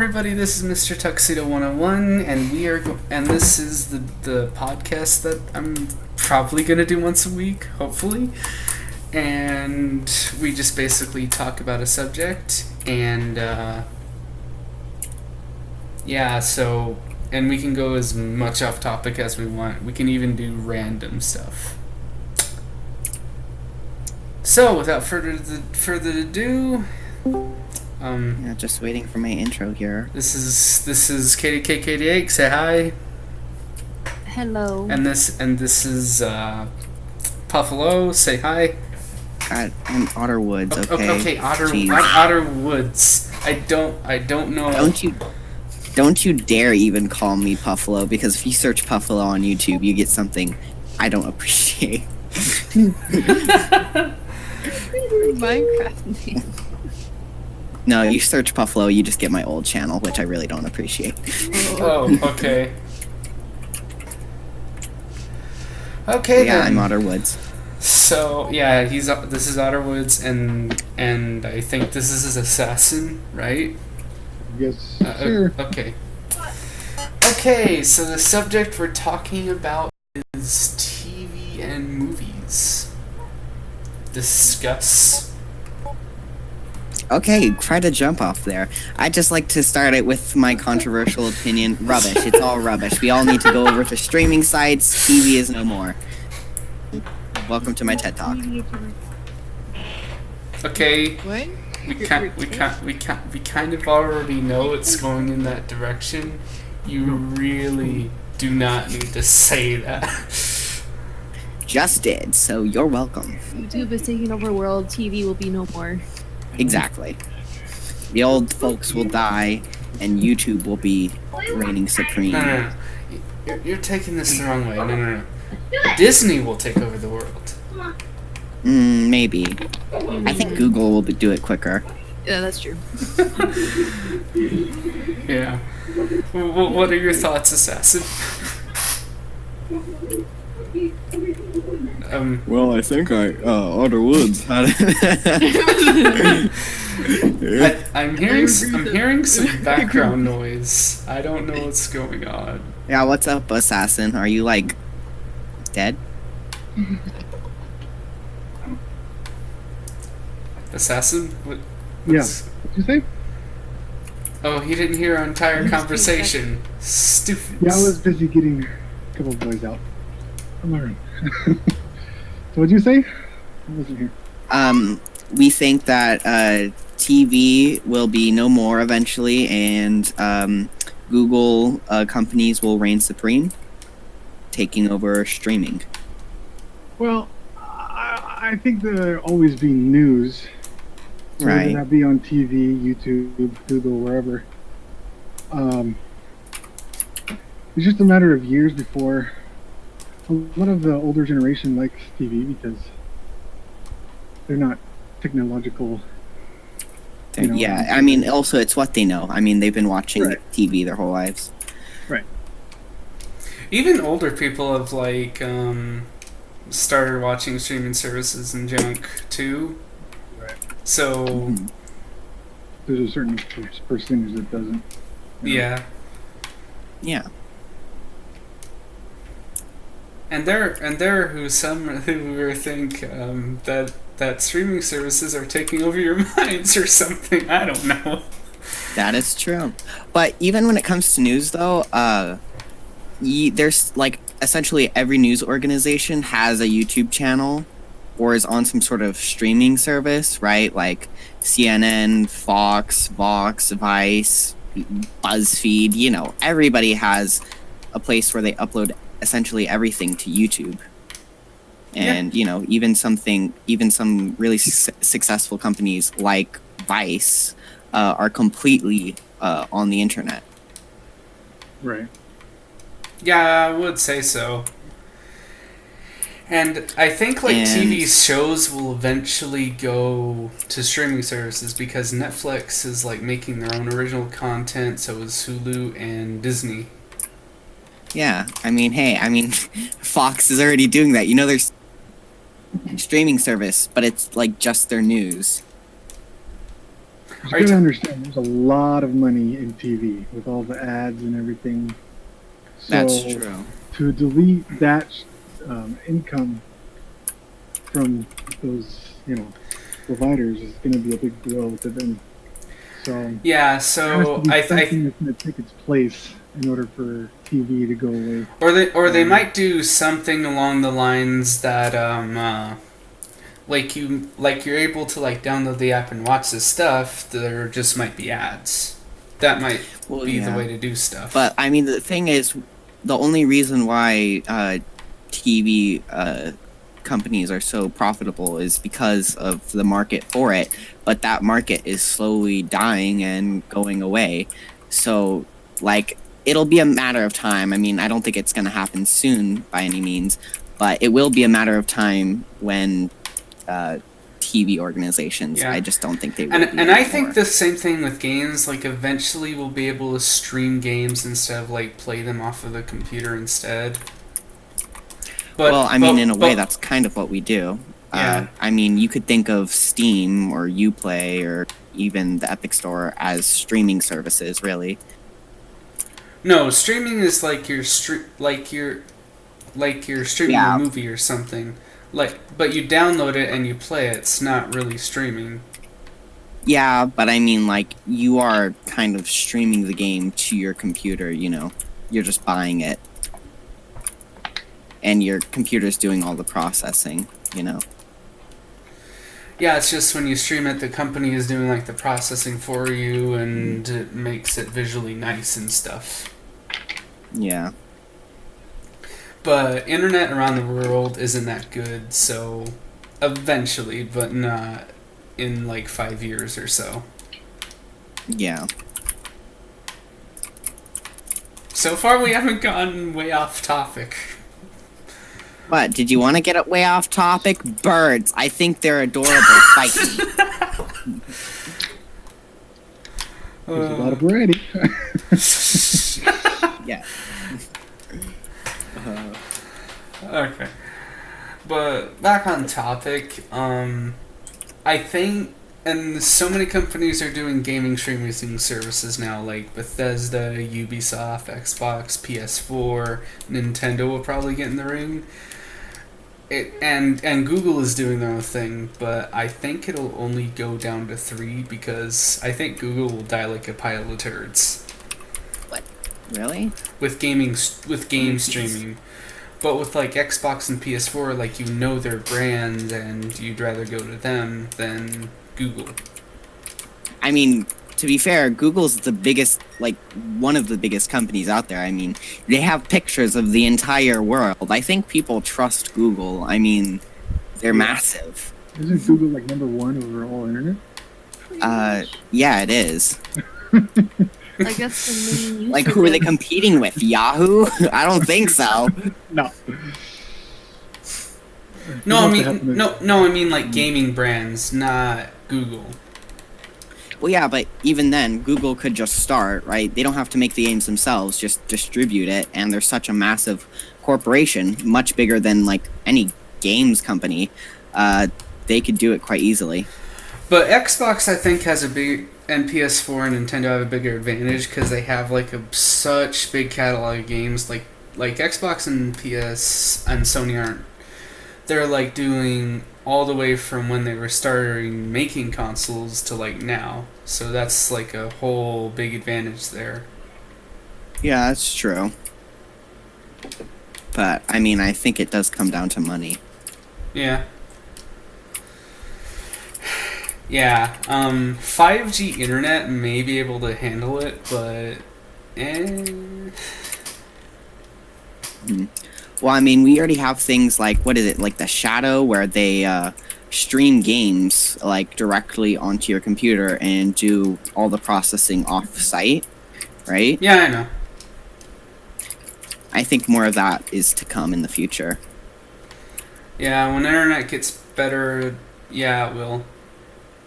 Everybody, this is Mr. Tuxedo 101, and this is the podcast that I'm probably gonna do once a week, hopefully. And we just basically talk about a subject, and and we can go as much off topic as we want. We can even do random stuff. So, without further ado. Yeah, just waiting for my intro here. This is KDK88. Say hi. Hello. And this is Puffalo. Say hi. I'm Otter Woods. Okay. Okay. Otter Woods. I don't know. Don't you dare even call me Puffalo, because if you search Puffalo on YouTube, you get something I don't appreciate. Minecraft name. No, you search Puffalo, you just get my old channel, which I really don't appreciate. Oh, okay. Okay, yeah, then. I'm Otter Woods. So yeah, this is Otter Woods, and I think this is his assassin, right? Yes, sure. Okay. Okay, so the subject we're talking about is TV and movies. Discuss. Okay, try to jump off there. I'd just like to start it with my controversial opinion. Rubbish. It's all rubbish. We all need to go over to streaming sites. TV is no more. Welcome to my TED Talk. Okay. What? We kind of already know it's going in that direction. You really do not need to say that. Just did, so you're welcome. YouTube is taking over the world. TV will be no more. Exactly. The old folks will die, and YouTube will be reigning supreme. No. You're taking this the wrong way. No. Disney will take over the world. Maybe. I think Google will do it quicker. Yeah, that's true. Yeah. What are your thoughts, Assassin? Well, I think Otter Woods had I'm hearing some background noise. I don't know what's going on. Yeah, what's up, Assassin? Are you, like, dead? Assassin? Yes. What'd you say? Oh, he didn't hear our entire conversation. Stupid. Yeah, I was busy getting a couple of boys out. I'm learning. So what'd you say? I wasn't here. We think that TV will be no more eventually, and Google companies will reign supreme, taking over streaming. Well, I think there'll always be news. Right. Whether that be on TV, YouTube, Google, wherever. It's just a matter of years before a lot of the older generation likes TV because they're not technological. Yeah, I mean, also it's what they know. I mean, they've been watching TV their whole lives. Right. Even older people have started watching streaming services and junk too. Right. So There's a certain percentage that doesn't. Yeah. Yeah. And there who think that streaming services are taking over your minds or something. I don't know. That is true. But even when it comes to news, though, there's like essentially every news organization has a YouTube channel or is on some sort of streaming service, right? Like CNN, Fox, Vox, Vice, BuzzFeed. You know, everybody has a place where they upload essentially everything to YouTube. And you know, even some really successful companies like Vice are completely on the internet. Right. Yeah, I would say so. And I think TV shows will eventually go to streaming services because Netflix is making their own original content. So is Hulu and Disney. Yeah, I mean, Fox is already doing that. You know, there's streaming service, but it's just their news. You Are you gotta t- understand, there's a lot of money in TV with all the ads and everything. That's So true. to delete that income from those, providers is going to be a big blow to them. So yeah, there has to so be I something that's going to take its place in order for TV to go away. or they might do something along the lines that like you're able to like download the app and watch this stuff. There just might be ads. That might Well, be the yeah. way to do stuff. But I mean, the thing is, the only reason why TV companies are so profitable is because of the market for it. But that market is slowly dying and going away. So, like, it'll be a matter of time. I mean, I don't think it's going to happen soon by any means, but it will be a matter of time when TV organizations. Yeah. I just don't think they will. And I think the same thing with games. Like eventually, we'll be able to stream games instead of like play them off of the computer instead. But, well, I mean, in a way, that's kind of what we do. Yeah. I mean, you could think of Steam or Uplay or even the Epic Store as streaming services, really. No, streaming is like you're streaming Yeah. a movie or something. But you download it and you play it. It's not really streaming. Yeah, but I mean, like, you are kind of streaming the game to your computer, You're just buying it. And your computer's doing all the processing, Yeah, it's just when you stream it, the company is doing like the processing for you, and it makes it visually nice and stuff. Yeah. But internet around the world isn't that good, so eventually, but not in like 5 years or so. Yeah. So far, we haven't gotten way off topic. What, did you want to get it way off topic? Birds. I think they're adorable. Spiky. There's a lot of variety. Yeah. Okay. But back on topic, I think, and so many companies are doing gaming streaming services now, like Bethesda, Ubisoft, Xbox, PS4, Nintendo will probably get in the ring. And Google is doing their own thing, but I think it'll only go down to 3 because I think Google will die like a pile of turds. What? Really? With game streaming. But with like Xbox and PS4, like their brands and you'd rather go to them than Google. I mean, to be fair, Google's the biggest, one of the biggest companies out there. I mean, they have pictures of the entire world. I think people trust Google. I mean, they're massive. Isn't Google like number 1 over all internet? Yeah, it is. I guess the main Like, user who are they base- competing with? Yahoo? I don't think so. No. No, I mean like gaming brands, not Google. Well, yeah, but even then, Google could just start, right? They don't have to make the games themselves, just distribute it, and they're such a massive corporation, much bigger than, any games company. They could do it quite easily. But Xbox, I think, has a big, and PS4 and Nintendo have a bigger advantage because they have such big catalog of games. Like Xbox and PS and Sony aren't. They're doing all the way from when they were starting making consoles to now. So that's a whole big advantage there. Yeah, that's true. But, I mean, I think it does come down to money. Yeah. Yeah, 5G internet may be able to handle it, but Well, I mean, we already have things like the Shadow, where they stream games directly onto your computer and do all the processing off-site, right? Yeah, I know. I think more of that is to come in the future. Yeah, when internet gets better, yeah, it will.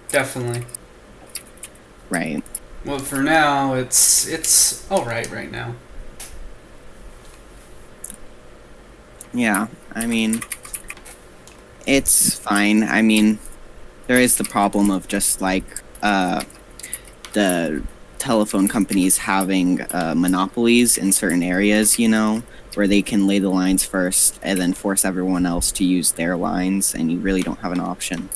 Definitely. Right. Well, for now, it's all right now. Yeah, I mean, it's fine. I mean, there is the problem of just the telephone companies having monopolies in certain areas, you know, where they can lay the lines first and then force everyone else to use their lines, and you really don't have an option.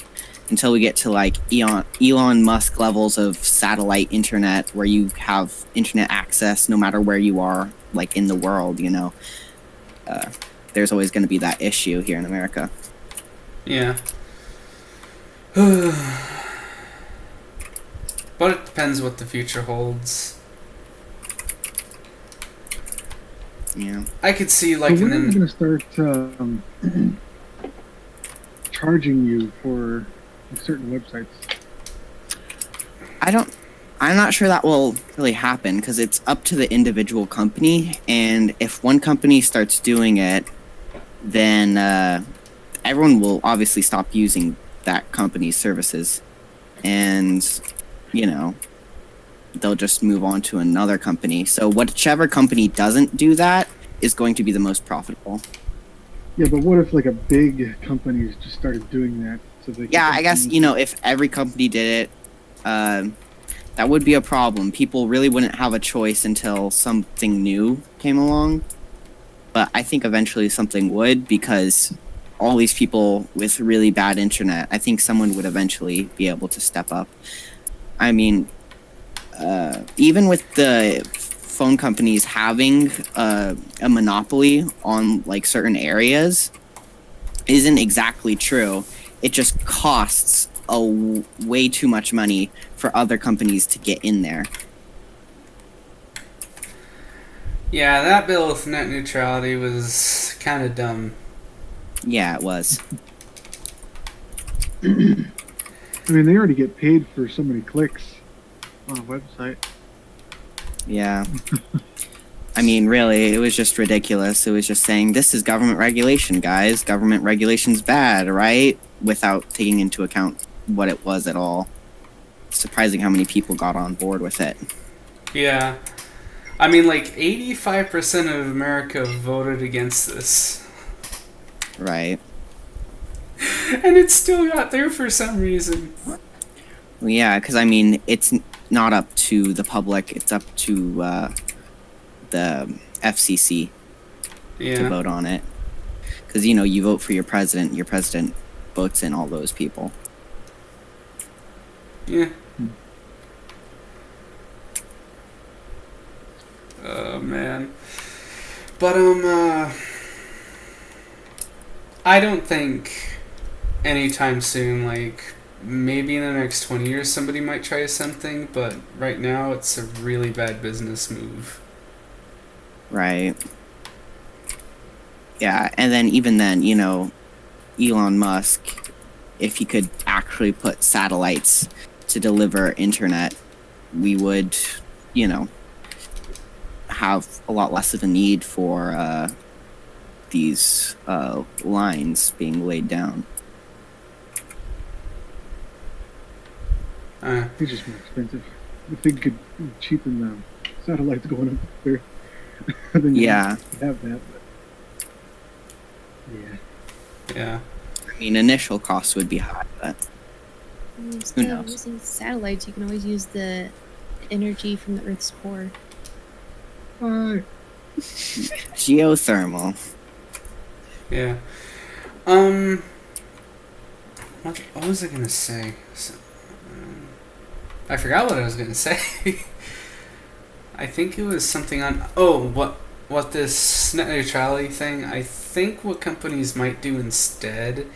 Until we get to like Elon Musk levels of satellite internet where you have internet access no matter where you are, like in the world, you know, there's always going to be that issue here in America. Yeah. But it depends what the future holds. Yeah. I could see So like when are an they going to start charging you for certain websites? I'm not sure that will really happen because it's up to the individual company, and if one company starts doing it, then everyone will obviously stop using that company's services, and you know, they'll just move on to another company. So whichever company doesn't do that is going to be the most profitable. Yeah, but what if like a big company just started doing that? So they Yeah, I guess, you know, if every company did it, that would be a problem. People really wouldn't have a choice until something new came along. But I think eventually something would, because all these people with really bad internet, I think someone would eventually be able to step up. I mean, even with the phone companies having a monopoly on like certain areas isn't exactly true. It just costs way too much money for other companies to get in there. Yeah, that bill with net neutrality was kind of dumb. Yeah, it was. I mean, they already get paid for so many clicks on a website. Yeah. I mean, really, it was just ridiculous. It was just saying, this is government regulation, guys. Government regulation's bad, right? Without taking into account what it was at all. Surprising how many people got on board with it. Yeah. I mean, like, 85% of America voted against this. Right. And it still got there for some reason. Well, yeah, because, I mean, it's not up to the public. It's up to the FCC to vote on it. Because, you know, you vote for your president votes in all those people. Yeah. Oh, man. But, I don't think anytime soon, like, maybe in the next 20 years somebody might try something, but right now it's a really bad business move. Right. Yeah, and then even then, you know, Elon Musk, if he could actually put satellites to deliver internet, we would, you know, have a lot less of a need for these lines being laid down. It's just more expensive. If they could cheapen the satellites going up there, then Yeah. you have that. But yeah. Yeah. I mean, initial costs would be high, but Instead of knows? using satellites, you can always use the energy from the Earth's core. geothermal. Yeah. What was I gonna say? I forgot what I was gonna say. I think it was something on. Oh, what this net neutrality thing? I think what companies might do instead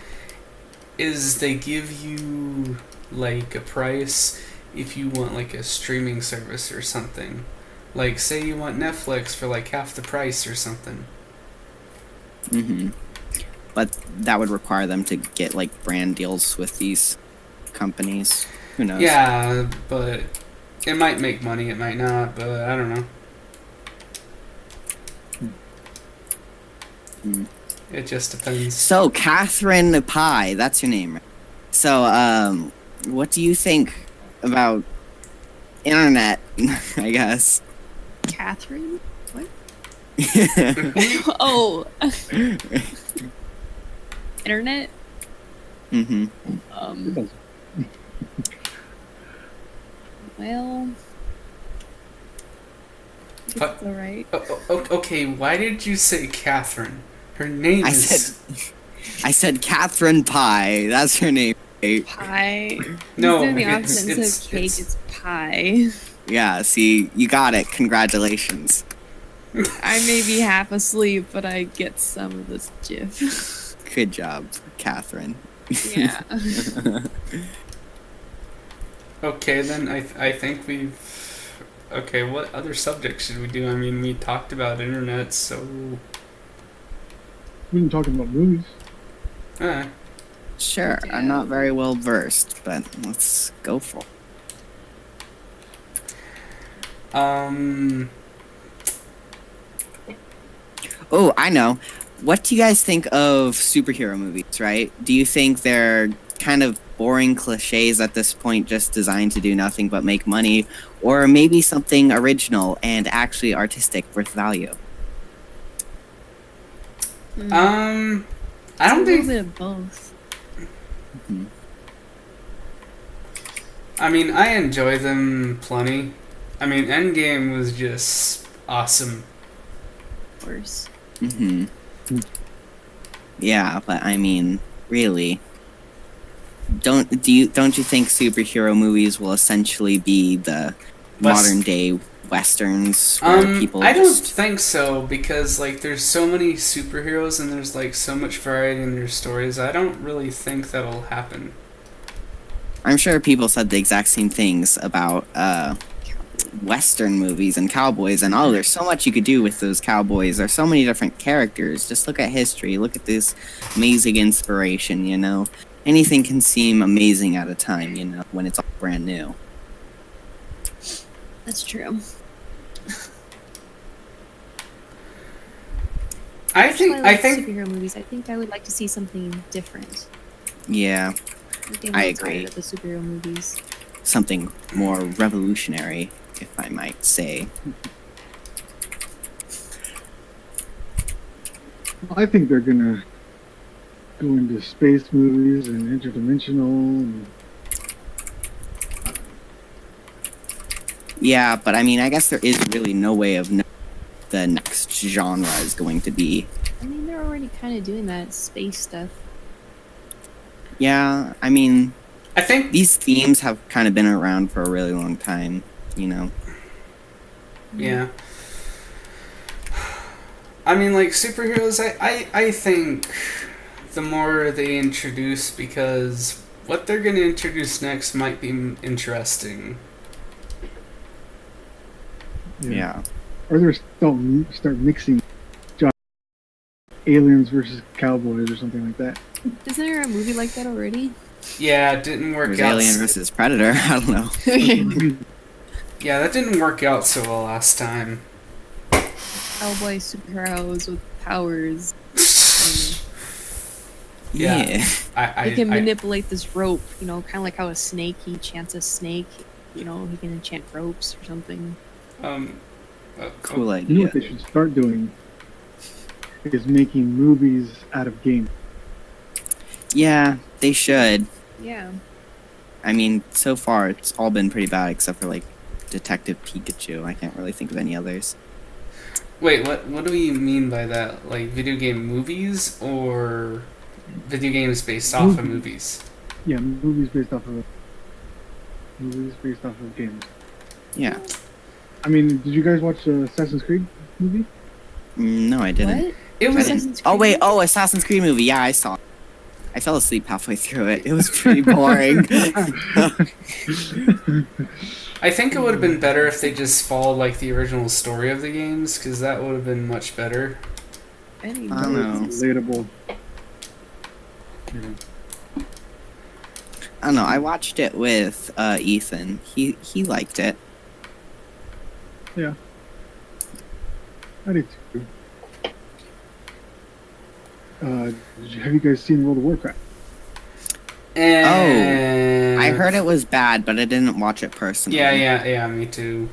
is they give you like a price if you want like a streaming service or something. Like, say you want Netflix for like half the price or something. Mm-hmm. But that would require them to get like brand deals with these companies. Who knows? Yeah, but it might make money, it might not, but I don't know. Mm. It just depends. So, Catherine Pie, that's your name. So, what do you think about internet, I guess? Catherine? What? Oh. Internet? Mm-hmm. Well, I guess But- it's alright. Okay, why did you say Catherine? Her name I is... said Catherine Pie. That's her name. Pie. No, He's doing the it's- opposite. it's- Instead of cake, it's- it's pie. Yeah, see, you got it. Congratulations. I may be half asleep, but I get some of this gif. Good job, Catherine. Yeah. Okay, then I think we've... Okay, what other subjects should we do? I mean, we talked about internet, so... We've been talking about movies. Uh, Sure, I'm not very well versed, but let's go for it. Oh, I know. What do you guys think of superhero movies, right? Do you think they're kind of boring cliches at this point, just designed to do nothing but make money? Or maybe something original and actually artistic worth value? Mm. I don't a think... little bit of both. Mhm. I mean, I enjoy them plenty. I mean, Endgame was just awesome. Of course. Mm-hmm. Yeah, but I mean, really, don't you think superhero movies will essentially be the modern day westerns where people I don't just... think so, because like there's so many superheroes and there's like so much variety in their stories. I don't really think that'll happen. I'm sure people said the exact same things about western movies and cowboys, and oh, there's so much you could do with those cowboys. There's so many different characters. Just look at history. Look at this amazing inspiration, you know? Anything can seem amazing at a time, you know, when it's all brand new. That's true. I think superhero movies. I think I would like to see something different. Yeah, I'm I a little agree. tired of the superhero movies. something more revolutionary, if I might say. I think they're gonna go into space movies and interdimensional. And Yeah, but I mean, I guess there is really no way of knowing the next genre is going to be. I mean, they're already kind of doing that space stuff. Yeah, I mean, I think these themes have kind of been around for a really long time, you know? yeah. I mean, like, superheroes, I think the more they introduce, because what they're going to introduce next might be interesting. Yeah. Or they're start mixing aliens versus cowboys or something like that. Isn't there a movie like that already? Yeah, it didn't work There's out. Alien versus Predator, I don't know. Yeah, that didn't work out so well last time. Cowboy superheroes with powers. Yeah. Yeah. He can manipulate this rope, you know, kind of like how a snake, he enchants a snake. You know, he can enchant ropes or something. Cool You know idea. what they should start doing is making movies out of games. Yeah, they should. Yeah. I mean, so far it's all been pretty bad except for like Detective Pikachu. I can't really think of any others. Wait, what do we mean by that? Like video game movies or video games based off of movies? Yeah, movies based off of games. Yeah. I mean, did you guys watch the Assassin's Creed movie? No, I didn't. What? It I was Assassin's didn't. Oh wait, Creed? Assassin's Creed movie. Yeah, I saw it. I fell asleep halfway through it. It was pretty boring. I think it would have been better if they just followed like the original story of the games, because that would have been much better. I don't know. Relatable. Yeah. I don't know. I watched it with Ethan. He liked it. Yeah. I did too. Have you guys seen World of Warcraft? And I heard it was bad, but I didn't watch it personally. Yeah, me too.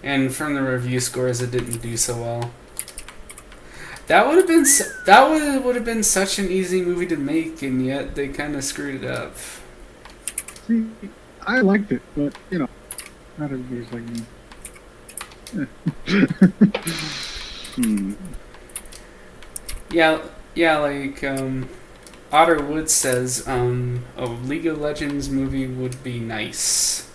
And from the review scores, it didn't do so well. That would have been would have been such an easy movie to make, and yet they kind of screwed it up. See, I liked it, but you know, Not everybody's like me. Yeah, like Otter Wood says, a League of Legends movie would be nice.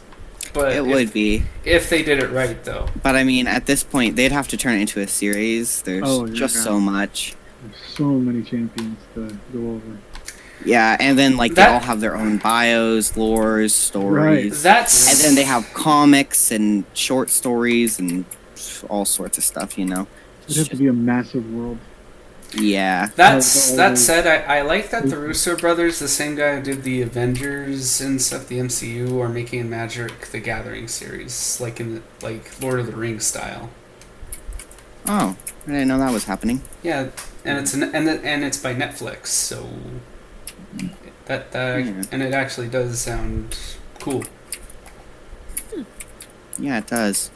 But It would be. if they did it right, though. But I mean, at this point, they'd have to turn it into a series. There's just yeah. so much. There's so many champions to go over. Yeah, and then like they That- all have their own bios, lores, stories. That's And then they have comics and short stories and all sorts of stuff, you know. It'd have to be a massive world. Yeah. that said, I like that the Russo brothers, the same guy who did the Avengers and stuff, the MCU, are making Magic the Gathering series, like in like Lord of the Rings style. Oh, I didn't know that was happening. Yeah, and it's by Netflix, so that and it actually does sound cool. Yeah, it does.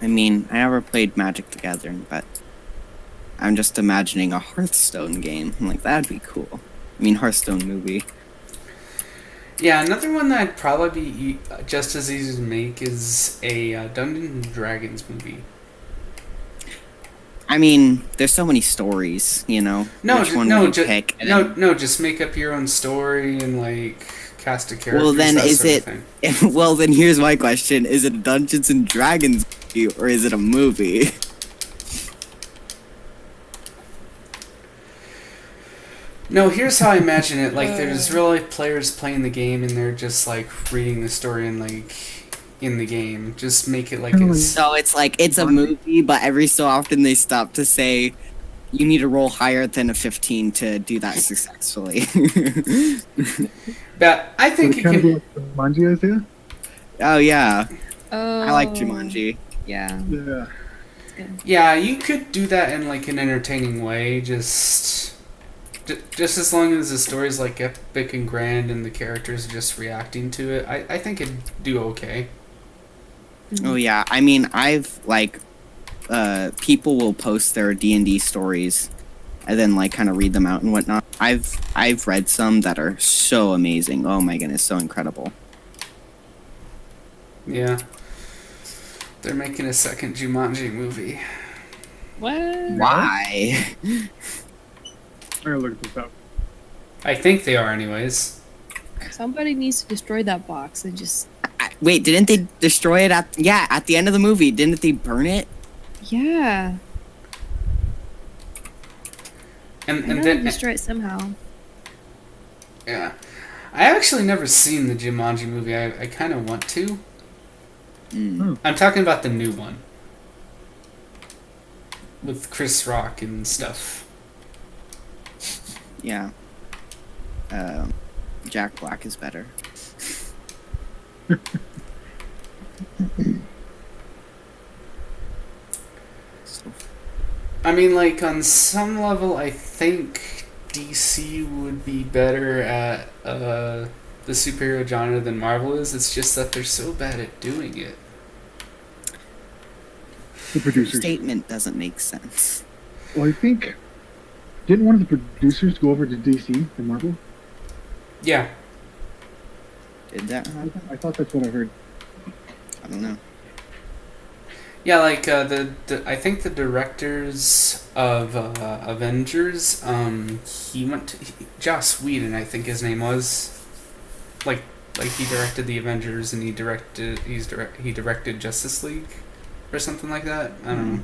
I mean, I never played Magic the Gathering, but I'm just imagining a Hearthstone game. I'm like, that'd be cool. I mean, Hearthstone movie. Yeah, another one that'd probably be just as easy to make is a Dungeons and Dragons movie. I mean, there's so many stories, you know. Which one would you pick? And then- just make up your own story and like cast a character. Well, then that is sort of it? thing. Well, then here's my question: is it a Dungeons and Dragons movie or is it a movie? No, here's how I imagine it. Like, there's real life players playing the game, and they're just like reading the story and like in the game. Just make it like Kinda it's. So it's like it's a movie, but every so often they stop to say you need to roll higher than a 15 to do that successfully. But I think Would you it kind of be can. like Jumanji idea? Oh yeah, Oh, I like Jumanji. Yeah. Yeah. It's good. Yeah, you could do that in like an entertaining way. Just as long as the story's like epic and grand and the characters are just reacting to it, I think it'd do okay. Oh yeah, I mean I've like people will post their D&D stories and then like kind of read them out and whatnot. I've read some that are so amazing. Oh my goodness, so incredible. Yeah. They're making a second Jumanji movie. What? Why? I gotta look this up. I think they are, anyways. Somebody needs to destroy that box and just. Wait, didn't they destroy it at the end of the movie? Didn't they burn it? Yeah. And I know then destroy it somehow. yeah, I actually never seen the Jumanji movie. I kind of want to. I'm talking about the new one with Chris Rock and stuff. Yeah. Jack Black is better. So, I mean, like on some level, I think DC would be better at the superhero genre than Marvel is. It's just that they're so bad at doing it. The your producers. statement doesn't make sense. Well, I think didn't one of the producers go over to DC and Marvel? Yeah. Did that happen? I thought that's what I heard. I don't know. Yeah, like the I think the directors of Avengers, he went to Joss Whedon, I think his name was, like he directed the Avengers and he directed Justice League, or something like that. I don't know.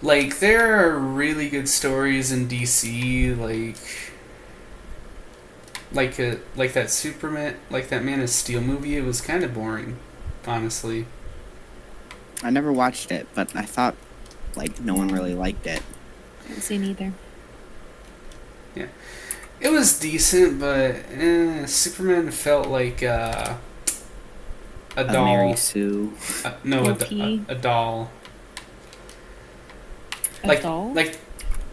Like there are really good stories in DC, like that Superman, like that Man of Steel movie. It was kind of boring, honestly. I never watched it, but I thought like no one really liked it. I haven't seen either. It was decent, but Superman felt like a doll. Mary Sue. No, OP. a doll. A doll?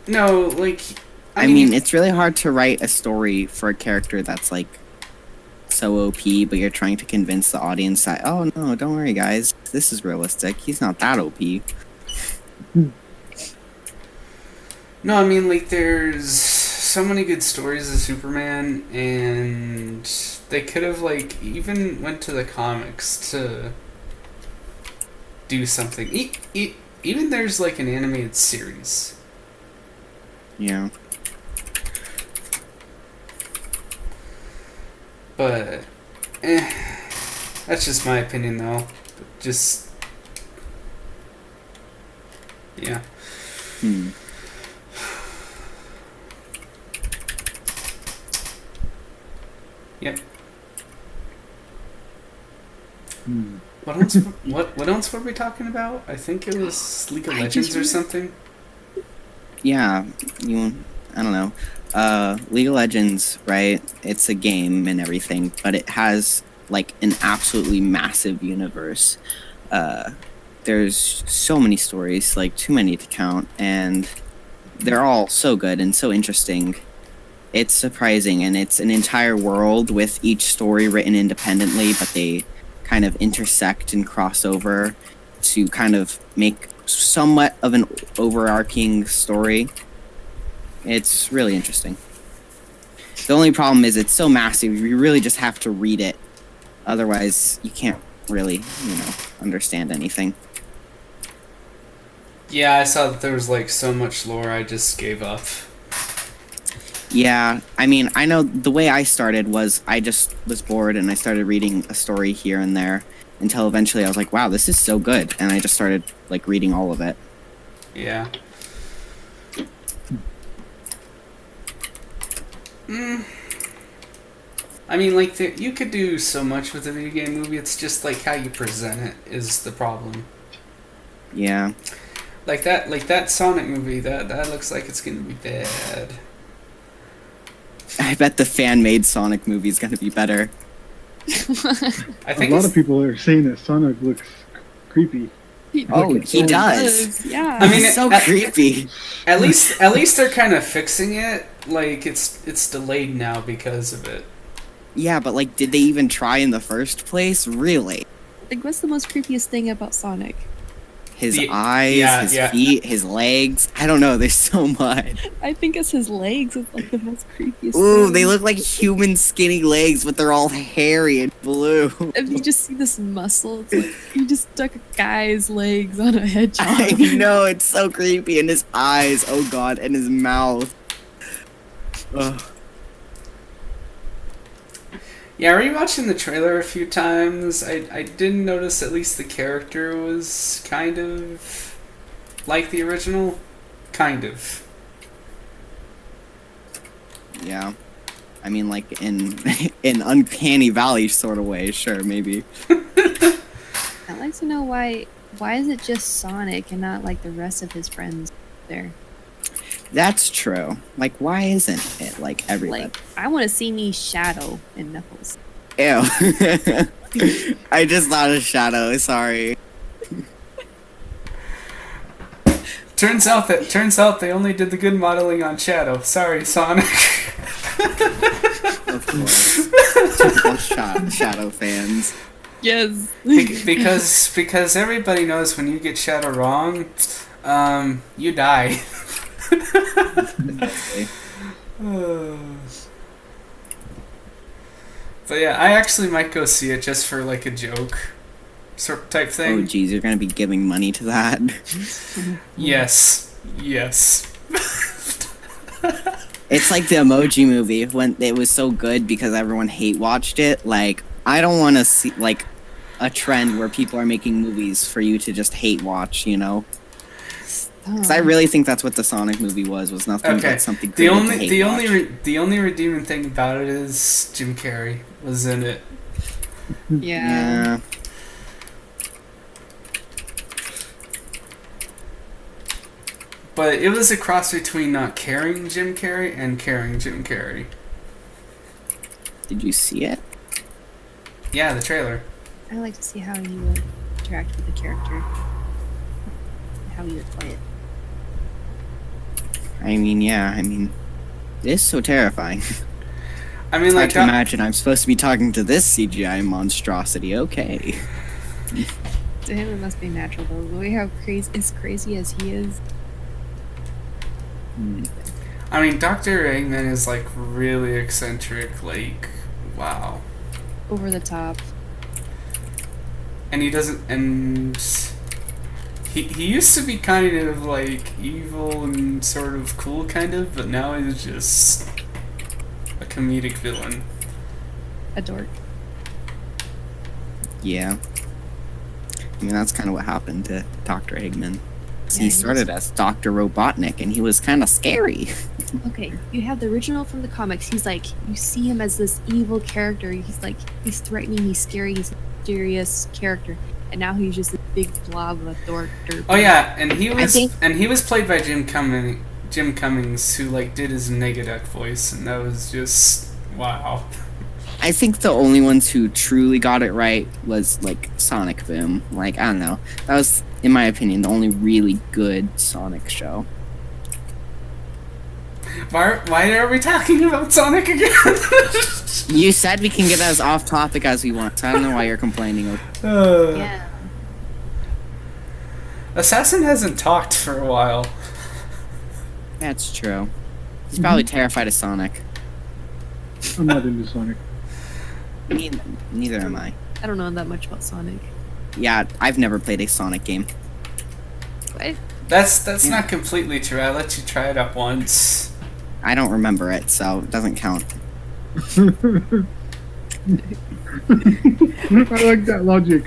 No, like. I mean, it's really hard to write a story for a character that's like so OP, but you're trying to convince the audience that, oh no, don't worry guys, this is realistic. He's not that OP. No, I mean, like, there's so many good stories of Superman, and they could have like even went to the comics to do something. Even there's like an animated series. Yeah. But that's just my opinion though. Just yeah. Yep. What else? What else were we talking about? I think it was League of Legends or something. Yeah, I don't know. League of Legends, right? It's a game and everything, but it has like an absolutely massive universe. There's so many stories, like too many to count, and they're all so good and so interesting. It's surprising, and it's an entire world with each story written independently, but they kind of intersect and cross over to kind of make somewhat of an overarching story. It's really interesting. The only problem is it's so massive, you really just have to read it. Otherwise, you can't really, understand anything. Yeah, I saw that there was like so much lore, I just gave up. Yeah, I mean, I know the way I started was I just was bored and I started reading a story here and there until eventually I was like, wow, this is so good. And I just started like reading all of it. Yeah. I mean, like, you could do so much with a video game movie, it's just like how you present it is the problem. Yeah. Like that Sonic movie, that looks like it's gonna be bad. I bet the fan-made Sonic movie is going to be better. I think a lot of people are saying that Sonic looks creepy. He does. Yeah. I mean, He's so creepy. At least they're kind of fixing it. Like it's delayed now because of it. Yeah, but like, did they even try in the first place? Really? Like, what's the most creepiest thing about Sonic? His eyes, his feet, his legs. I don't know. There's so much. I think it's his legs. It's like the most creepiest. Ooh, thing. they look like human skinny legs, but they're all hairy and blue. If you just see this muscle, it's like you just stuck a guy's legs on a hedgehog. I know, it's so creepy. And his eyes, oh god, and his mouth. Ugh. Yeah, rewatching the trailer a few times, I didn't notice at least the character was kind of like the original. Kind of. Yeah. I mean, like, in Uncanny Valley sort of way, sure, maybe. I'd like to know why is it just Sonic and not like the rest of his friends there? That's true. Like, why isn't it like everybody? Like, I want to see me Shadow and Knuckles. Ew. I just thought of Shadow, sorry. Turns out they only did the good modeling on Shadow. Sorry, Sonic. Of course. Typical Shadow fans. Yes. because everybody knows when you get Shadow wrong, you die. But yeah, I actually might go see it just for like a joke sort type thing. Oh geez, you're gonna be giving money to that? Yes. It's like the Emoji Movie when it was so good because everyone hate watched it. Like, I don't want to see like a trend where people are making movies for you to just hate watch, you know? Because I really think that's what the Sonic movie was nothing but something. The only redeeming thing about it is Jim Carrey was in it. Yeah. But it was a cross between not caring Jim Carrey and caring Jim Carrey. Did you see it? Yeah, the trailer. I like to see how you would interact with the character, how you would play it. It is so terrifying. I mean, like, imagine I'm supposed to be talking to this CGI monstrosity. Okay. To him, it must be natural though. The way how crazy as he is. I mean, Dr. Eggman is like really eccentric, like, wow. Over the top. And he doesn't, and he used to be kind of like evil and sort of cool, kind of, but now he's just a comedic villain. A dork. Yeah. I mean, that's kind of what happened to Dr. Eggman. Yeah, He started as Dr. Robotnik, and he was kind of scary. Okay, you have the original from the comics. He's like, you see him as this evil character. He's like, he's threatening, he's scary, he's a mysterious character. And now he's just a big blob of a dork. Oh yeah, and he think- was played by Jim Cummings, who like did his Negaduck voice, and that was just wow. I think the only ones who truly got it right was, like, Sonic Boom. Like, I don't know. That was, in my opinion, the only really good Sonic show. Why are we talking about Sonic again? You said we can get as off topic as we want, so I don't know why you're complaining. Yeah. Assassin hasn't talked for a while. That's true. He's probably terrified of Sonic. I'm not into Sonic. Neither am I. I don't know that much about Sonic. Yeah, I've never played a Sonic game. What? That's not completely true. I let you try it out once. I don't remember it, so it doesn't count. I like that logic.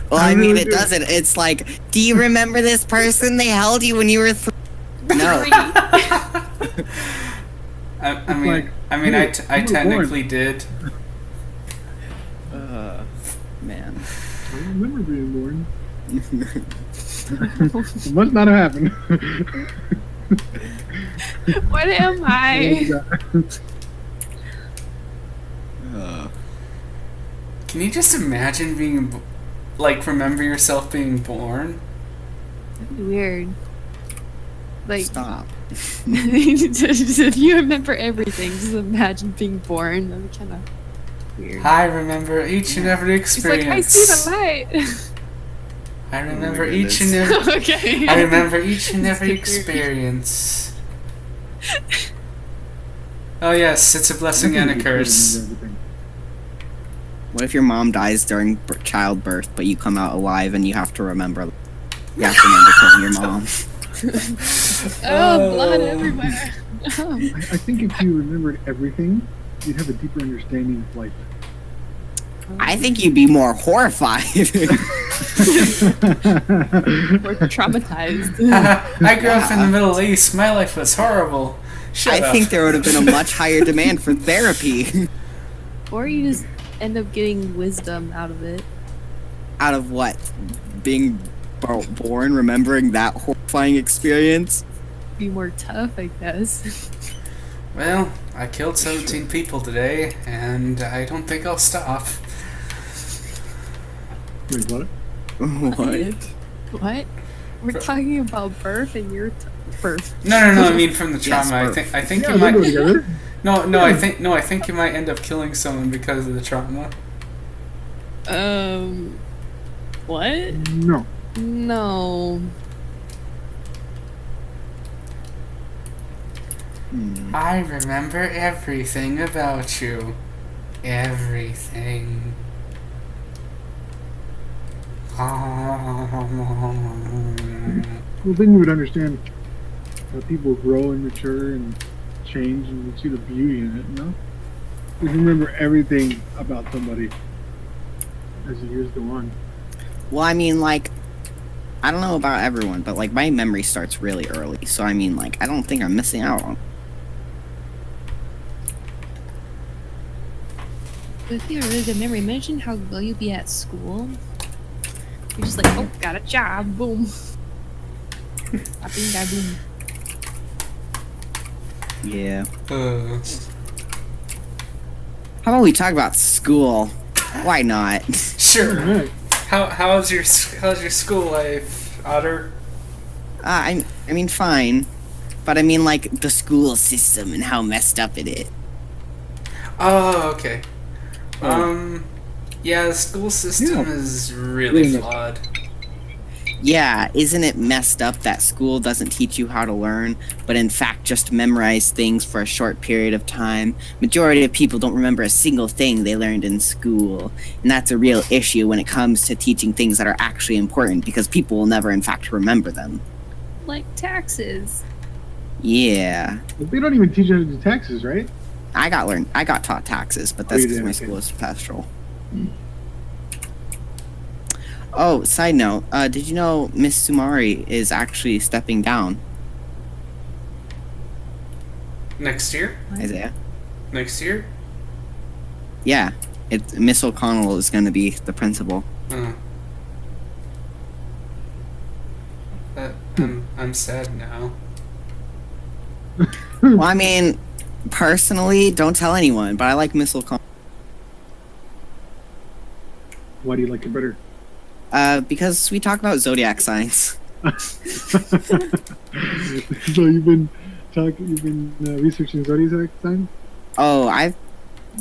Well, I mean, it doesn't. It's like, do you remember this person? They held you when you were No. I mean, I technically did. Man. I remember being born. It must not have happened. What am I? Can you just imagine being, like, remember yourself being born? That'd be weird. Like, Stop. if you remember everything, just imagine being born. That'd be kind of weird. I remember each and every He's like, I experience. see the light. I remember Oh my each and every. Okay. I remember each and every experience. Oh yes, it's a blessing and a curse. What if your mom dies during childbirth, but you come out alive and you have to remember? You have to remember killing your mom. Oh, blood everywhere. I think if you remembered everything, you'd have a deeper understanding of life. I think you'd be more horrified. We're traumatized. I grew up in the Middle East. My life was horrible. Shut I up. think there would have been a much higher demand for therapy. Or you just end up getting wisdom out of it. Out of what? Being born, remembering that horrifying experience? Be more tough, I guess. Well, I killed 17 people today, and I don't think I'll stop. Wait, what? What? What? We're talking about birth and you're birth. No, I mean from the Yes, trauma. birth. I think Yeah, you they go might. together. I think you might end up killing someone because of the trauma. What? No. No. I remember everything about you. Everything. Well, then you would understand how people grow and mature and change, and you see the beauty in it, you know? You remember everything about somebody as the years go on. Well, I mean, like, I don't know about everyone, but, like, my memory starts really early. So, I mean, like, I don't think I'm missing out on. If you have a really good memory, imagine how well you'd be at school. You're just like, oh, got a job, boom. Boom. Yeah. Uh, How about we talk about school? Why not? sure. Alright. How's your school life, Otter? I mean, fine. But I mean, like, the school system and how messed up it is. Oh, okay. Yeah, the school system Yeah. is really Really flawed. Yeah, isn't it messed up that school doesn't teach you how to learn, but in fact just memorize things for a short period of time? Majority of people don't remember a single thing they learned in school, and that's a real issue when it comes to teaching things that are actually important because people will never in fact remember them. Like taxes. Yeah. But they don't even teach us to do taxes, right? I got taught taxes, but that's you because did, my okay. school is pastoral. Oh, side note, did you know Miss Sumari is actually stepping down, Next year? Isaiah? Next year? Yeah, Miss O'Connell is going to be the principal. I'm sad now. Well, I mean, personally, don't tell anyone, but I like Miss O'Connell. Why do you like it better? Because we talk about zodiac signs. So you've been researching zodiac signs? Oh, I've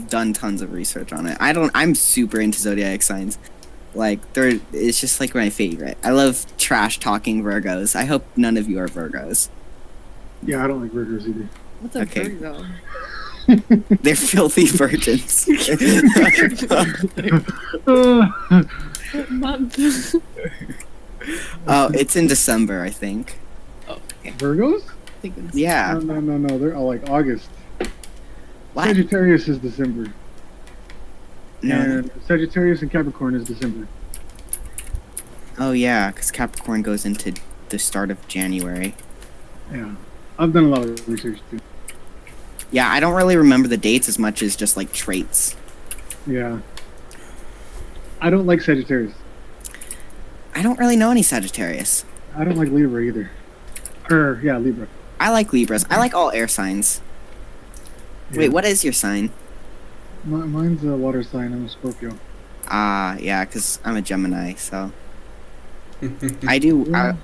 done tons of research on it. I'm super into zodiac signs. Like, it's just like my favorite. I love trash talking Virgos. I hope none of you are Virgos. Yeah, I don't like Virgos either. What's a Okay. Virgo? They're filthy virgins. What month? Oh, it's in December, I think. Virgos? Yeah. No. They're all like August. What? Sagittarius is December. No. And Sagittarius and Capricorn is December. Oh, yeah, because Capricorn goes into the start of January. Yeah. I've done a lot of research too. Yeah, I don't really remember the dates as much as just, like, traits. Yeah. I don't like Sagittarius. I don't really know any Sagittarius. I don't like Libra either. Yeah, Libra. I like Libras. I like all air signs. Yeah. Wait, what is your sign? Mine's a water sign. I'm a Scorpio. Yeah, because I'm a Gemini, so... I do... Yeah.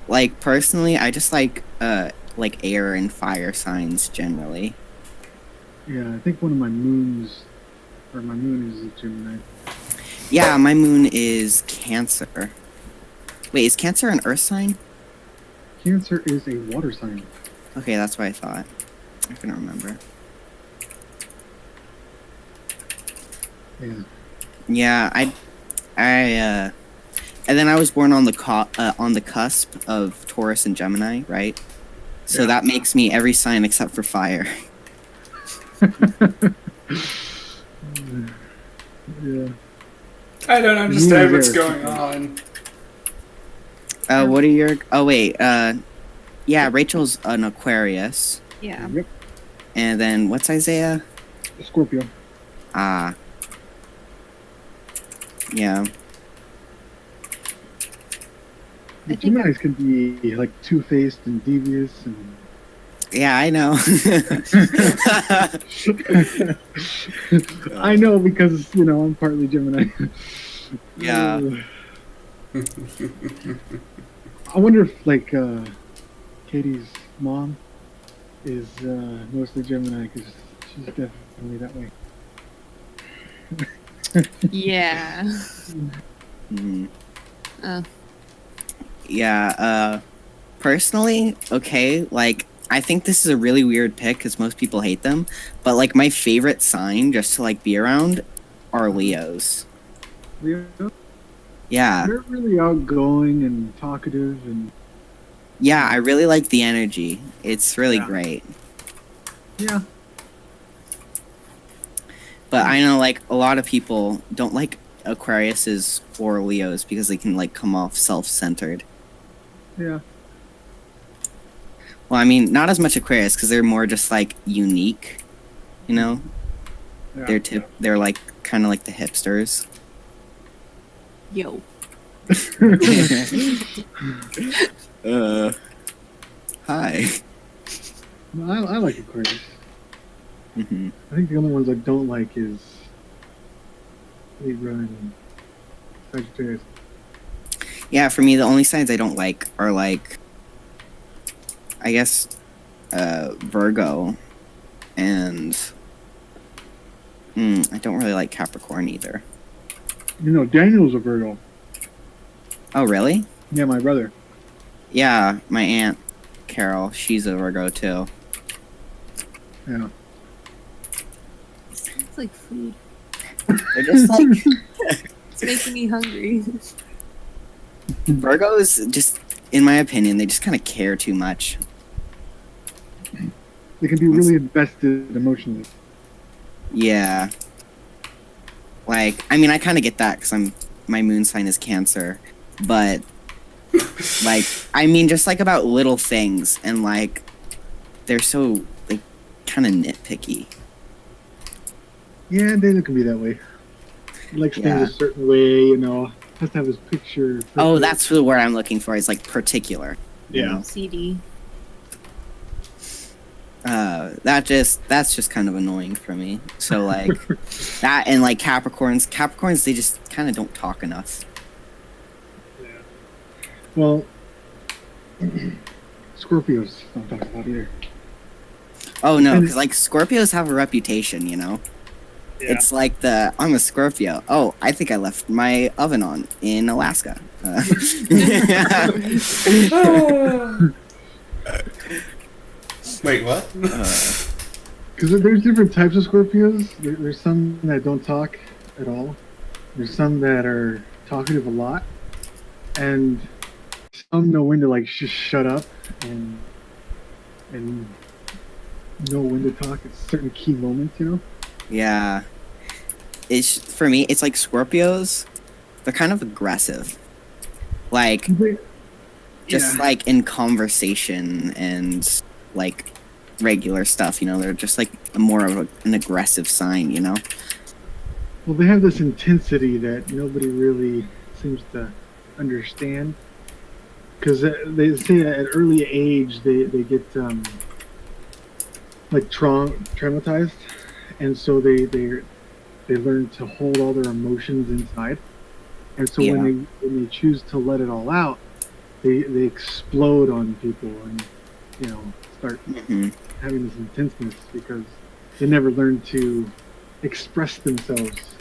like, personally, I just like air and fire signs, generally. Yeah, I think one of my moon is a Gemini. Yeah, my moon is Cancer. Wait, is Cancer an earth sign? Cancer is a water sign. Okay, that's what I thought. I couldn't remember. Yeah. Yeah, and then I was born on the cusp of Taurus and Gemini, right? So Yeah. that makes me every sign except for fire. Yeah. I don't understand Me what's neither. going on. What are your? Oh wait, yeah, Rachel's an Aquarius, Yeah. Yep. and then what's Isaiah? Scorpio. Yeah. The I think Geminis can be like two-faced and devious and Yeah, I know. I know because I'm partly Gemini. Yeah. I wonder if like Katie's mom is mostly Gemini because she's definitely that way. Yeah. Mm. Oh. Yeah, personally, okay, like, I think this is a really weird pick because most people hate them, but, like, my favorite sign just to, like, be around are Leos. Leo, Yeah. they're really outgoing and talkative and Yeah, I really like the energy. It's really Yeah. great. yeah. But I know, like, a lot of people don't like Aquariuses or Leos because they can, like, come off self-centered. Yeah. Well, I mean, not as much Aquarius because they're more just, like, unique, you know? Yeah. They're like, kind of like the hipsters. Yo. Hi. No, I like Aquarius. Hmm. I think the only ones I don't like is Libra and Sagittarius. Yeah, for me, the only signs I don't like are, like, I guess, Virgo, and I don't really like Capricorn either. Daniel's a Virgo. Oh, really? Yeah, my brother. Yeah, my aunt Carol, she's a Virgo too. Yeah. It's like food. They're just like It's making me hungry. Virgos. Just in my opinion, they just kind of care too much. They can be really invested emotionally. Yeah. Like, I mean, I kind of get that because my moon sign is Cancer, but like, I mean, just like about little things, and like, they're so like kind of nitpicky. Yeah, Dana can be that way. He likes Yeah. things a certain way, you know. Has to have his picture. Oh, that's the word I'm looking for. It's like particular. you Yeah. know? CD. That's just kind of annoying for me. So like that and like Capricorns, they just kind of don't talk enough. Yeah. Well, Scorpios don't talk about either. Oh no, because like Scorpios have a reputation, you know. Yeah. It's like I'm a Scorpio. Oh, I think I left my oven on in Alaska. Wait, what? Because there's different types of Scorpios. There's some that don't talk at all. There's some that are talkative a lot, and some know when to like just shut up and know when to talk at certain key moments. You know. Yeah. It's for me. It's like Scorpios. They're kind of aggressive. Like just Yeah. like in conversation and like regular stuff, you know, they're just like more of an aggressive sign, you know. Well, they have this intensity that nobody really seems to understand. Because they say at early age they get like traumatized, and so they learn to hold all their emotions inside, and so when they choose to let it all out, they explode on people and start having this intenseness because they never learn to express themselves.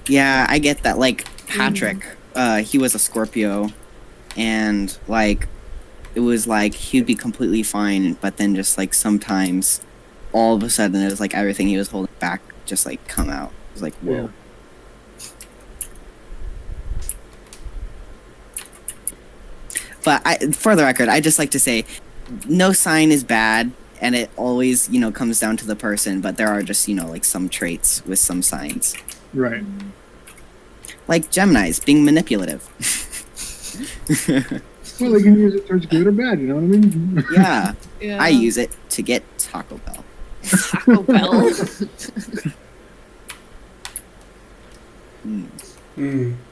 Yeah, I get that. Like Patrick, he was a Scorpio, and like it was like he'd be completely fine, but then just like sometimes all of a sudden it was like everything he was holding back just like come out. It was like, whoa. Yeah. But for the record, I just like to say no sign is bad, and it always, comes down to the person, but there are just, like some traits with some signs. Right. Like Geminis, being manipulative. Well, they can use it towards good or bad, you know what I mean? Yeah. I use it to get Taco Bell. Taco Bell.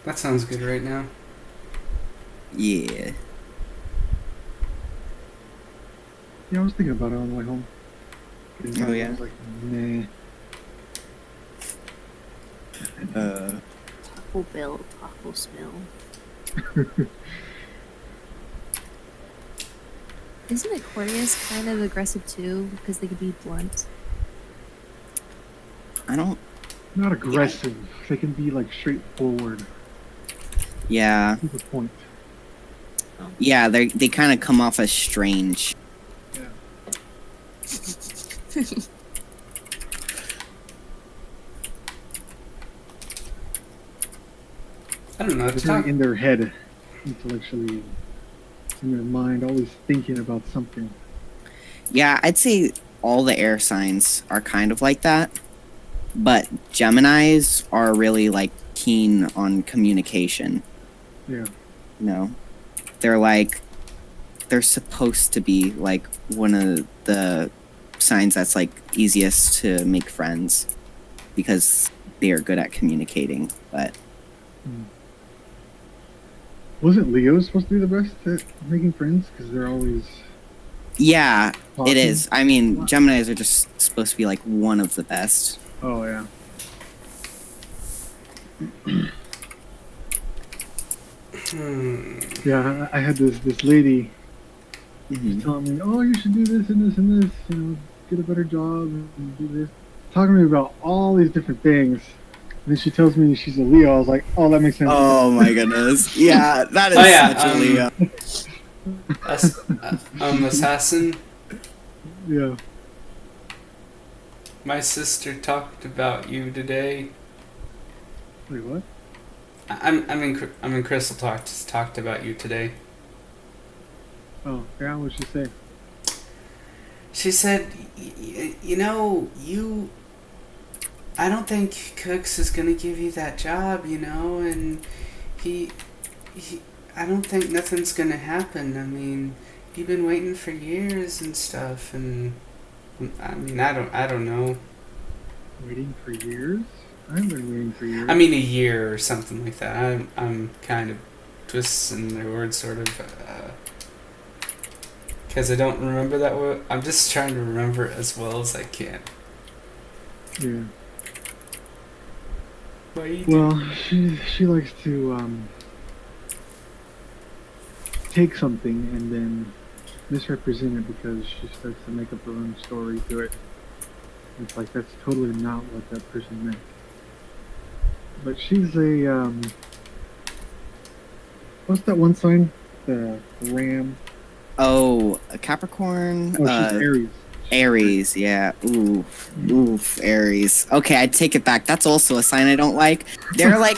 That sounds good right now. Yeah. Yeah, I was thinking about it on the way home. Oh, yeah? I was like, nah. Taco Bell, taco smell. Isn't Aquarius kind of aggressive too? Because they could be blunt. Not aggressive. They can be like straightforward. Yeah. To the point. Yeah, they kind of come off as strange. Yeah. I don't know. They're in their head, intellectually, in their mind, always thinking about something. Yeah, I'd say all the air signs are kind of like that. But Geminis are really like keen on communication. Yeah. They're supposed to be like one of the signs that's like easiest to make friends because they are good at communicating. But wasn't Leo supposed to be the best at making friends? Because they're always yeah, talking. it is. I mean, Geminis are just supposed to be like one of the best. Oh yeah. Yeah, I had this lady telling me, "Oh, you should do this and this and this. Get a better job and do this." Talking to me about all these different things, then she tells me she's a Leo. I was like, oh, that makes sense. Oh my goodness. Yeah, that is Oh, yeah, such a Leo. Assassin. Yeah. My sister talked about you today. Wait, what? I mean, Crystal talked about you today. Oh, yeah, what'd she say? She said, you know, I don't think Cooks is gonna give you that job, you know, and I don't think nothing's gonna happen. I mean, you've been waiting for years and stuff, and I mean, I don't know. Waiting for years? I've been waiting for years. I mean, a year or something like that. I'm kind of twisting their words, sort of, because I don't remember that word. I'm just trying to remember it as well as I can. Yeah. Well, she likes to take something and then misrepresent it because she starts to make up her own story to it. It's like that's totally not what that person meant. But she's a what's that one sign? The ram. Oh, a Capricorn. Oh, she's Aries. Aries, yeah. Oof, Aries. Okay, I take it back. That's also a sign I don't like. They're like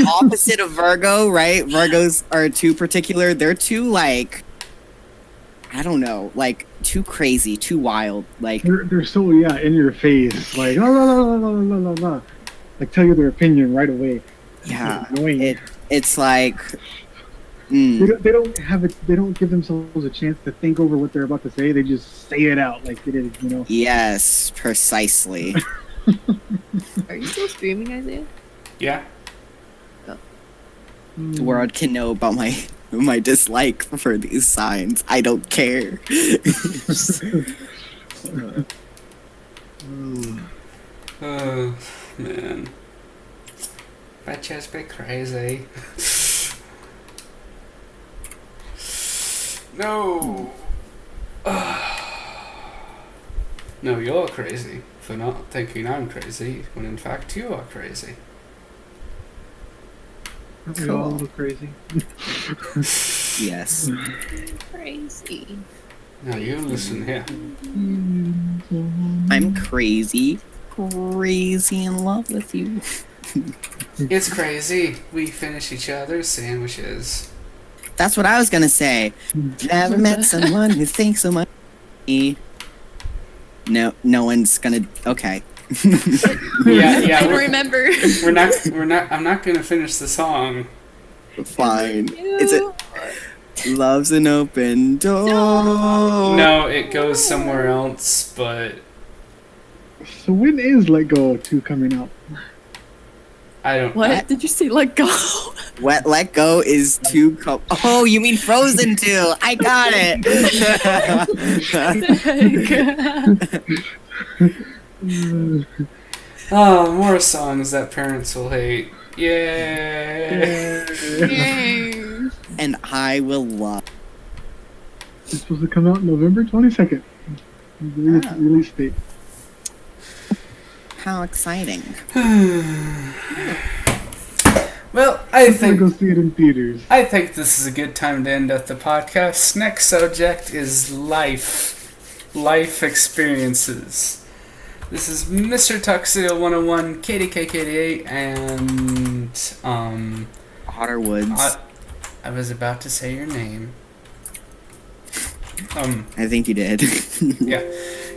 opposite of Virgo, right? Virgos are too particular. They're too like, I don't know, like too crazy, too wild. Like they're so in your face, like la la la la la la la, like tell you their opinion right away. Yeah, it's annoying. It's like. They don't have it. They don't give themselves a chance to think over what they're about to say. They just say it out like it is, you know. Yes, precisely. Are you still streaming, Isaiah? yeah. Oh. The world can know about my dislike for these signs. I don't care. Oh man, that just be crazy. No. No, you're crazy for not thinking I'm crazy, when in fact you are crazy. Aren't we all a little crazy? Yes. Crazy. Now you listen here. I'm crazy in love with you. It's crazy. We finish each other's sandwiches. That's what I was gonna say. Never met someone who thinks so much of me. No one's gonna. Okay. Yeah. I don't remember. We're not. I'm not gonna finish the song. Fine. It's love's an open door. No, it goes somewhere else. But So when is Let Go 2 coming out? I don't. What did you say? Let go. Let Go is too. Oh, you mean Frozen 2? I got it. Oh, more songs that parents will hate. Yay! Yay. And I will love. It's supposed to come out November 22nd. Release date. How exciting. Well, I I'm gonna think go see it in theaters. this is a good time to end up the podcast. Next subject is life experiences. This is Mr. Tuxedo 101, KDK88, and Otter Woods. I was about to say your name. I think you did.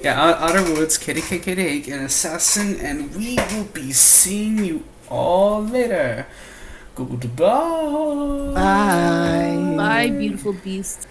Yeah, Otter Woods, KDK88, and Assassin, and we will be seeing you all later. Goodbye. Bye. Bye, beautiful beast.